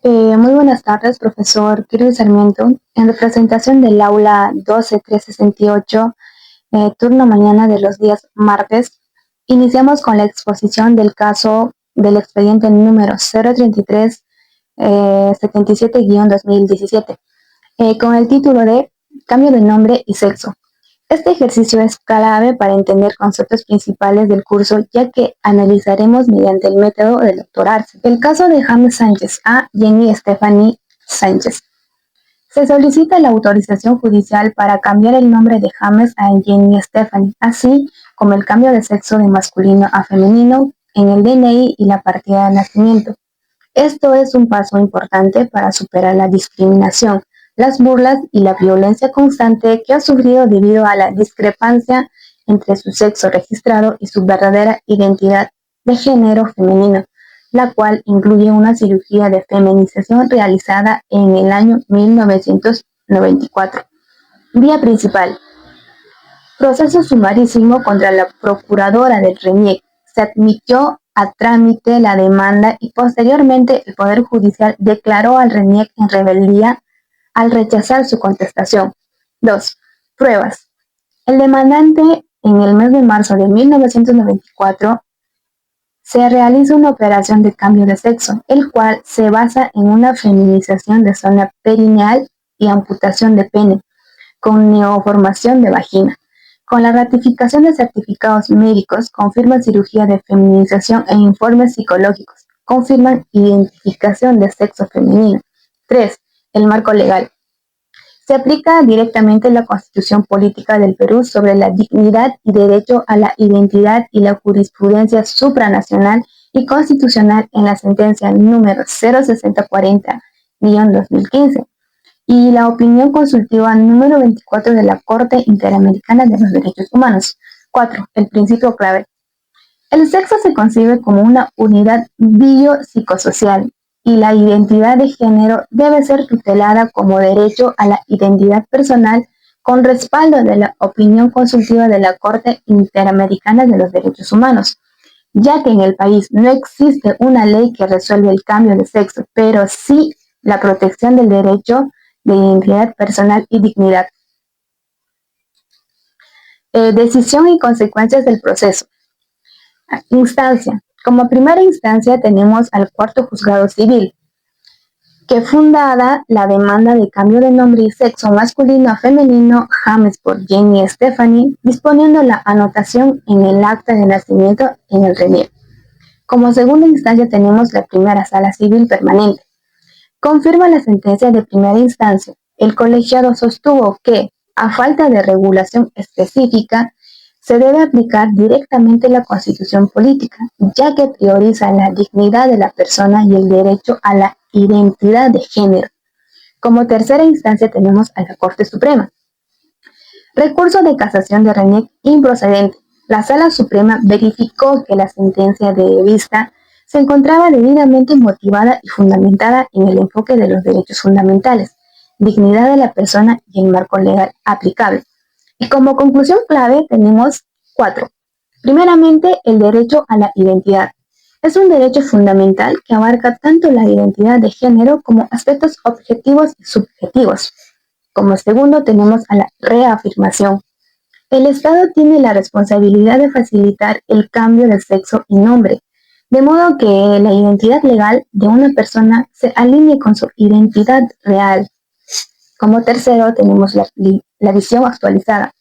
Muy buenas tardes, profesor Kirby Sarmiento. En representación del aula 12368, turno mañana de los días martes, iniciamos con la exposición del caso del expediente número 033 77-2017, con el título de Cambio de nombre y sexo. Este ejercicio es clave para entender conceptos principales del curso, ya que analizaremos mediante el método de doctorarse. El caso de James Sánchez a Jenny Stephanie Sánchez. Se solicita la autorización judicial para cambiar el nombre de James a Jenny Stephanie, así como el cambio de sexo de masculino a femenino en el DNI y la partida de nacimiento. Esto es un paso importante para superar la discriminación, las burlas y la violencia constante que ha sufrido debido a la discrepancia entre su sexo registrado y su verdadera identidad de género femenino, la cual incluye una cirugía de feminización realizada en el año 1994. Vía principal. Proceso sumarísimo contra la procuradora del RENIEC. Se admitió a trámite la demanda y posteriormente el Poder Judicial declaró al RENIEC en rebeldía al rechazar su contestación. 2. Pruebas. El demandante, en el mes de marzo de 1994, se realiza una operación de cambio de sexo, el cual se basa en una feminización de zona perineal y amputación de pene, con neoformación de vagina. Con la ratificación de certificados médicos, confirman cirugía de feminización e informes psicológicos, confirman identificación de sexo femenino. 3. El marco legal. Se aplica directamente la Constitución Política del Perú sobre la dignidad y derecho a la identidad y la jurisprudencia supranacional y constitucional en la sentencia número 06040-2015 y la opinión consultiva número 24 de la Corte Interamericana de los Derechos Humanos. 4. El principio clave. El sexo se concibe como una unidad biopsicosocial y la identidad de género debe ser tutelada como derecho a la identidad personal con respaldo de la opinión consultiva de la Corte Interamericana de los Derechos Humanos, ya que en el país no existe una ley que resuelva el cambio de sexo, pero sí la protección del derecho de identidad personal y dignidad. Decisión y consecuencias del proceso. Instancia. Como primera instancia tenemos al cuarto juzgado civil, que fundada la demanda de cambio de nombre y sexo masculino a femenino James por Jenny Stephanie, disponiendo la anotación en el acta de nacimiento en el RENIEC. Como segunda instancia tenemos la primera sala civil permanente. Confirma la sentencia de primera instancia. El colegiado sostuvo que, a falta de regulación específica, se debe aplicar directamente la Constitución política, ya que prioriza la dignidad de la persona y el derecho a la identidad de género. Como tercera instancia tenemos a la Corte Suprema. Recurso de casación de RENIEC improcedente. La Sala Suprema verificó que la sentencia de vista se encontraba debidamente motivada y fundamentada en el enfoque de los derechos fundamentales, dignidad de la persona y el marco legal aplicable. Y como conclusión clave tenemos 4. Primeramente, el derecho a la identidad. Es un derecho fundamental que abarca tanto la identidad de género como aspectos objetivos y subjetivos. Como segundo tenemos a la reafirmación. El Estado tiene la responsabilidad de facilitar el cambio de sexo y nombre, de modo que la identidad legal de una persona se alinee con su identidad real. Como tercero tenemos la visión actualizada.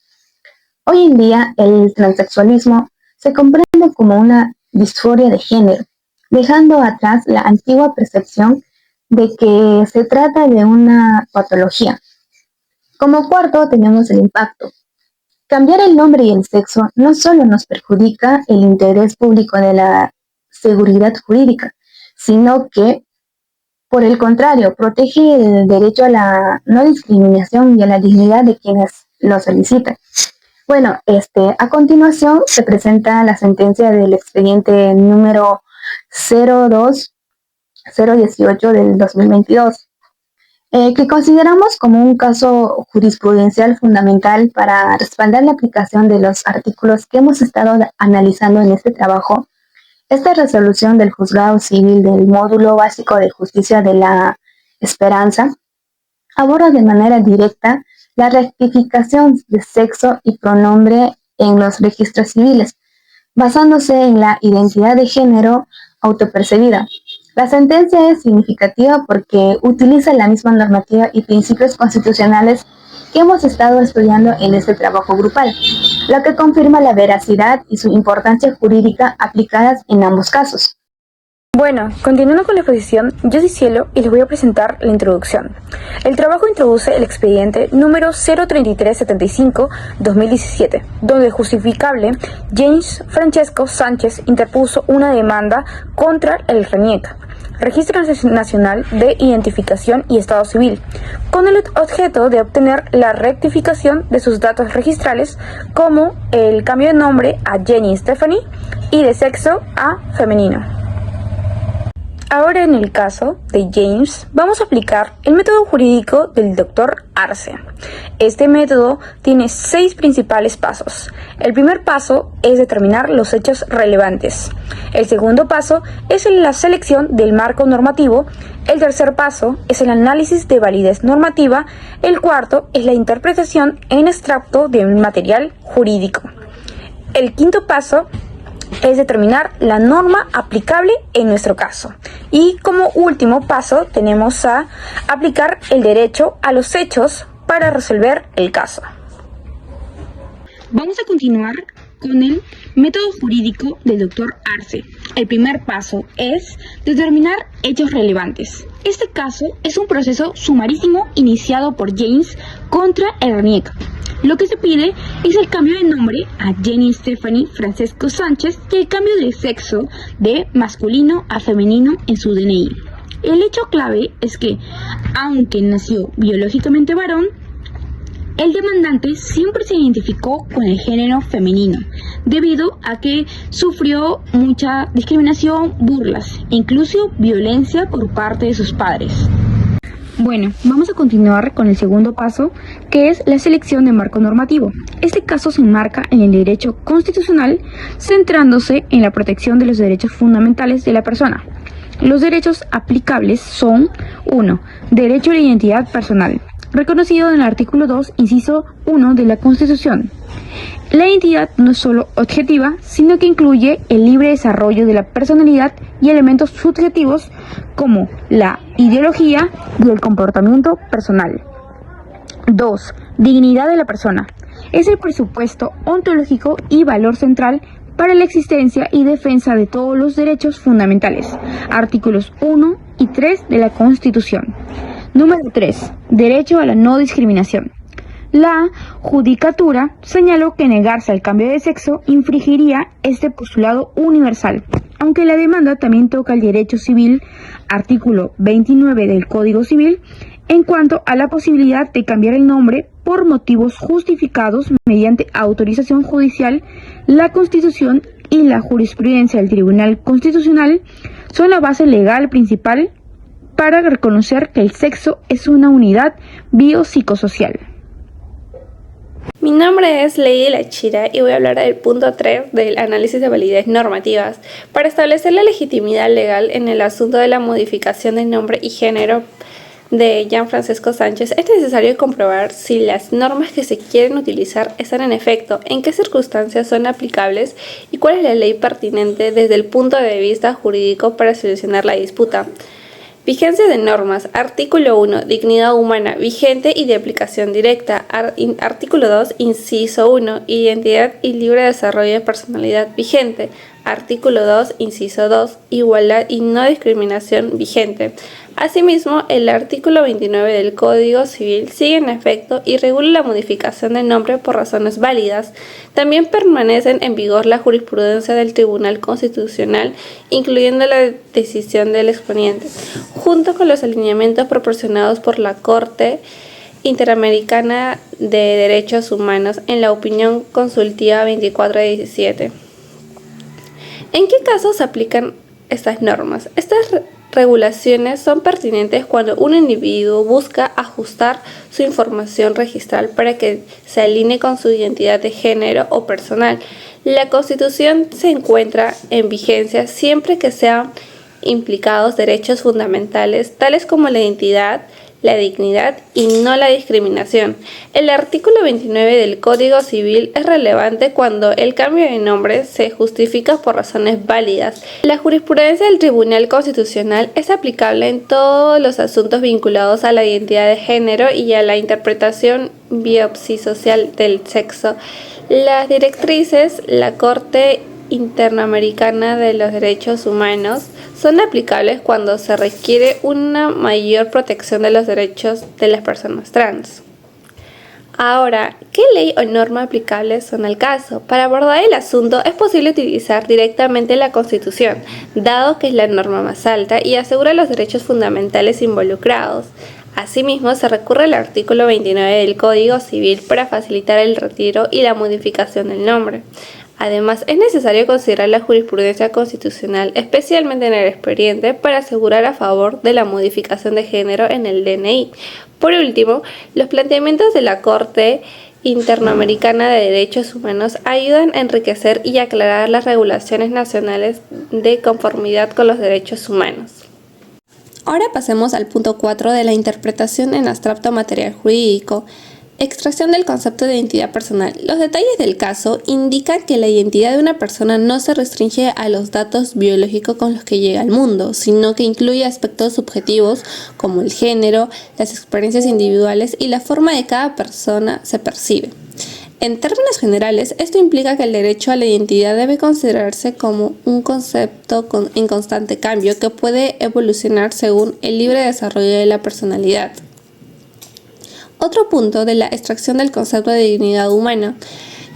Hoy en día el transexualismo se comprende como una disforia de género, dejando atrás la antigua percepción de que se trata de una patología. Como cuarto tenemos el impacto. Cambiar el nombre y el sexo no solo nos perjudica el interés público de la seguridad jurídica, sino que, por el contrario, protege el derecho a la no discriminación y a la dignidad de quienes lo solicitan. Bueno, a continuación se presenta la sentencia del expediente número 02018 del 2022, que consideramos como un caso jurisprudencial fundamental para respaldar la aplicación de los artículos que hemos estado analizando en este trabajo, Esta resolución del Juzgado Civil del Módulo Básico de Justicia de la Esperanza aborda de manera directa la rectificación de sexo y pronombre en los registros civiles, basándose en la identidad de género autopercibida. La sentencia es significativa porque utiliza la misma normativa y principios constitucionales que hemos estado estudiando en este trabajo grupal, lo que confirma la veracidad y su importancia jurídica aplicadas en ambos casos. Bueno, continuando con la exposición, yo soy Cielo y les voy a presentar la introducción. El trabajo introduce el expediente número 03375-2017, donde el justificable James Francesco Sánchez interpuso una demanda contra el RENIEC, Registro Nacional de Identificación y Estado Civil, con el objeto de obtener la rectificación de sus datos registrales, como el cambio de nombre a Jenny Stephanie y de sexo a femenino. Ahora, en el caso de James, vamos a aplicar el método jurídico del Dr. Arce. Este método tiene 6 principales pasos. El primer paso es determinar los hechos relevantes. El segundo paso es la selección del marco normativo. El tercer paso es el análisis de validez normativa. El cuarto es la interpretación en extracto del material jurídico. El quinto paso es determinar la norma aplicable en nuestro caso. Y como último paso tenemos a aplicar el derecho a los hechos para resolver el caso. Vamos a continuar con el método jurídico del Dr. Arce. El primer paso es determinar hechos relevantes. Este caso es un proceso sumarísimo iniciado por James contra el RENIEC. Lo que se pide es el cambio de nombre a Jenny Stephanie Francesco Sánchez y el cambio de sexo de masculino a femenino en su DNI. El hecho clave es que, aunque nació biológicamente varón, el demandante siempre se identificó con el género femenino, debido a que sufrió mucha discriminación, burlas e incluso violencia por parte de sus padres. Bueno, vamos a continuar con el segundo paso, que es la selección de marco normativo. Este caso se enmarca en el derecho constitucional, centrándose en la protección de los derechos fundamentales de la persona. Los derechos aplicables son: 1. Derecho a la identidad personal, reconocido en el artículo 2, inciso 1 de la Constitución. La identidad no es solo objetiva, sino que incluye el libre desarrollo de la personalidad y elementos subjetivos como la ideología y el comportamiento personal. 2. Dignidad de la persona. Es el presupuesto ontológico y valor central para la existencia y defensa de todos los derechos fundamentales. Artículos 1 y 3 de la Constitución. Número 3. Derecho a la no discriminación. La judicatura señaló que negarse al cambio de sexo infringiría este postulado universal, aunque la demanda también toca el derecho civil, artículo 29 del Código Civil, en cuanto a la posibilidad de cambiar el nombre por motivos justificados mediante autorización judicial. La Constitución y la jurisprudencia del Tribunal Constitucional son la base legal principal para reconocer que el sexo es una unidad biopsicosocial. Mi nombre es Lady Lachira y voy a hablar del punto 3 del análisis de validez normativas para establecer la legitimidad legal en el asunto de la modificación de nombre y género de Jean Francesco Sánchez. Es necesario comprobar si las normas que se quieren utilizar están en efecto, en qué circunstancias son aplicables y cuál es la ley pertinente desde el punto de vista jurídico para solucionar la disputa. Vigencia de normas. Artículo 1. Dignidad humana. Vigente y de aplicación directa. Artículo 2. Inciso 1. Identidad y libre desarrollo de personalidad. Vigente. Artículo 2. Inciso 2. Igualdad y no discriminación. Vigente. Asimismo, el artículo 29 del Código Civil sigue en efecto y regula la modificación de nombre por razones válidas. También permanecen en vigor la jurisprudencia del Tribunal Constitucional, incluyendo la decisión del exponiente, junto con los alineamientos proporcionados por la Corte Interamericana de Derechos Humanos en la opinión consultiva 24/17. ¿En qué casos se aplican estas normas? Estas regulaciones son pertinentes cuando un individuo busca ajustar su información registral para que se alinee con su identidad de género o personal. La Constitución se encuentra en vigencia siempre que sean implicados derechos fundamentales tales como la identidad, la dignidad y no la discriminación. El artículo 29 del Código Civil es relevante cuando el cambio de nombre se justifica por razones válidas. La jurisprudencia del Tribunal Constitucional es aplicable en todos los asuntos vinculados a la identidad de género y a la interpretación biopsisocial del sexo. Las directrices, la Corte Interamericana de los Derechos Humanos son aplicables cuando se requiere una mayor protección de los derechos de las personas trans. Ahora, ¿qué ley o norma aplicable son al caso? Para abordar el asunto es posible utilizar directamente la Constitución, dado que es la norma más alta y asegura los derechos fundamentales involucrados. Asimismo, se recurre al artículo 29 del Código Civil para facilitar el retiro y la modificación del nombre. Además, es necesario considerar la jurisprudencia constitucional, especialmente en el expediente, para asegurar a favor de la modificación de género en el DNI. Por último, los planteamientos de la Corte Interamericana de Derechos Humanos ayudan a enriquecer y aclarar las regulaciones nacionales de conformidad con los derechos humanos. Ahora pasemos al punto 4 de la interpretación en abstracto material jurídico. Extracción del concepto de identidad personal. Los detalles del caso indican que la identidad de una persona no se restringe a los datos biológicos con los que llega al mundo, sino que incluye aspectos subjetivos como el género, las experiencias individuales y la forma de cada persona se percibe. En términos generales, esto implica que el derecho a la identidad debe considerarse como un concepto en constante cambio que puede evolucionar según el libre desarrollo de la personalidad. Otro punto de la extracción del concepto de dignidad humana.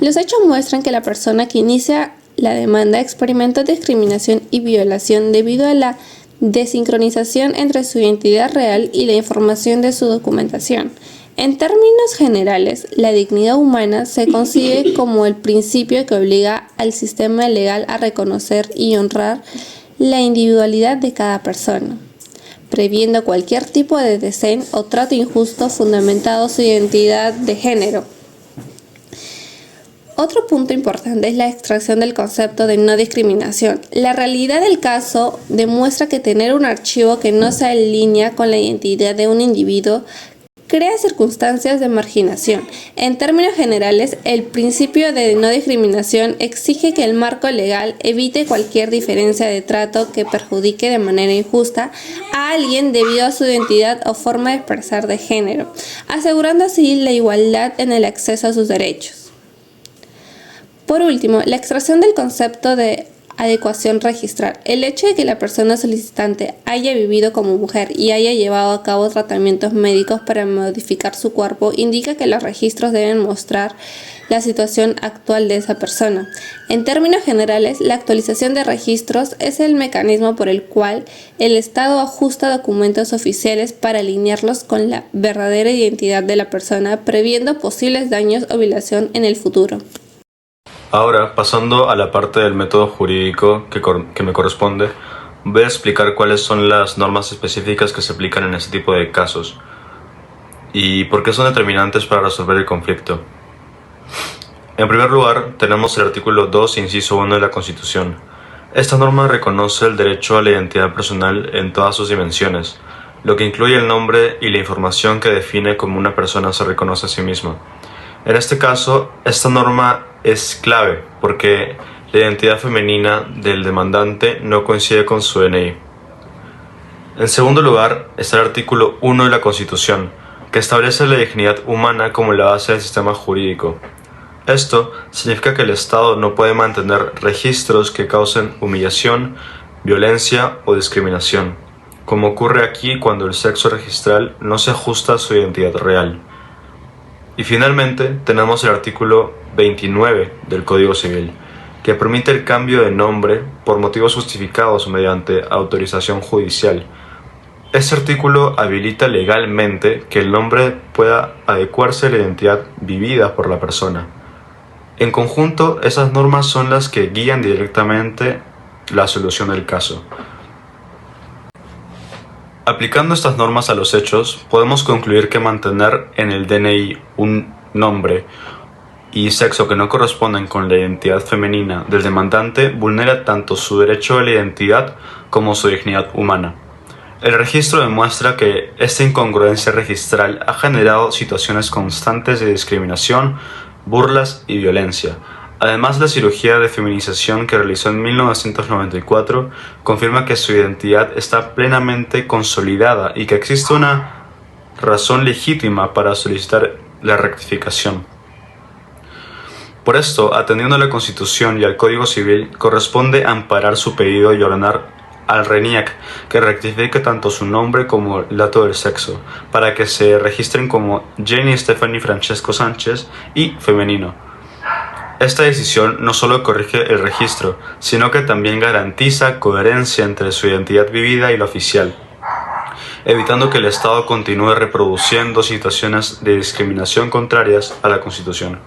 Los hechos muestran que la persona que inicia la demanda experimentó discriminación y violación debido a la desincronización entre su identidad real y la información de su documentación. En términos generales, la dignidad humana se concibe como el principio que obliga al sistema legal a reconocer y honrar la individualidad de cada persona, previendo cualquier tipo de desdén o trato injusto fundamentado en su identidad de género. Otro punto importante es la extracción del concepto de no discriminación. La realidad del caso demuestra que tener un archivo que no se alinea con la identidad de un individuo crea circunstancias de marginación. En términos generales, el principio de no discriminación exige que el marco legal evite cualquier diferencia de trato que perjudique de manera injusta a alguien debido a su identidad o forma de expresar de género, asegurando así la igualdad en el acceso a sus derechos. Por último, la extracción del concepto de adecuación registral. El hecho de que la persona solicitante haya vivido como mujer y haya llevado a cabo tratamientos médicos para modificar su cuerpo indica que los registros deben mostrar la situación actual de esa persona. En términos generales, la actualización de registros es el mecanismo por el cual el Estado ajusta documentos oficiales para alinearlos con la verdadera identidad de la persona, previendo posibles daños o violación en el futuro. Ahora, pasando a la parte del método jurídico que me corresponde, voy a explicar cuáles son las normas específicas que se aplican en este tipo de casos y por qué son determinantes para resolver el conflicto. En primer lugar, tenemos el artículo 2, inciso 1 de la Constitución. Esta norma reconoce el derecho a la identidad personal en todas sus dimensiones, lo que incluye el nombre y la información que define cómo una persona se reconoce a sí misma. En este caso, esta norma es clave porque la identidad femenina del demandante no coincide con su DNI. En segundo lugar, está el artículo 1 de la Constitución, que establece la dignidad humana como la base del sistema jurídico. Esto significa que el Estado no puede mantener registros que causen humillación, violencia o discriminación, como ocurre aquí cuando el sexo registral no se ajusta a su identidad real. Y finalmente tenemos el artículo 29 del Código Civil, que permite el cambio de nombre por motivos justificados mediante autorización judicial. Este artículo habilita legalmente que el nombre pueda adecuarse a la identidad vivida por la persona. En conjunto, esas normas son las que guían directamente la solución del caso. Aplicando estas normas a los hechos, podemos concluir que mantener en el DNI un nombre y sexo que no corresponden con la identidad femenina del demandante vulnera tanto su derecho a la identidad como su dignidad humana. El registro demuestra que esta incongruencia registral ha generado situaciones constantes de discriminación, burlas y violencia. Además, la cirugía de feminización que realizó en 1994 confirma que su identidad está plenamente consolidada y que existe una razón legítima para solicitar la rectificación. Por esto, atendiendo a la Constitución y al Código Civil, corresponde amparar su pedido y ordenar al RENIEC que rectifique tanto su nombre como el dato del sexo, para que se registren como Jenny Stephanie Francesco Sánchez y femenino. Esta decisión no solo corrige el registro, sino que también garantiza coherencia entre su identidad vivida y la oficial, evitando que el Estado continúe reproduciendo situaciones de discriminación contrarias a la Constitución.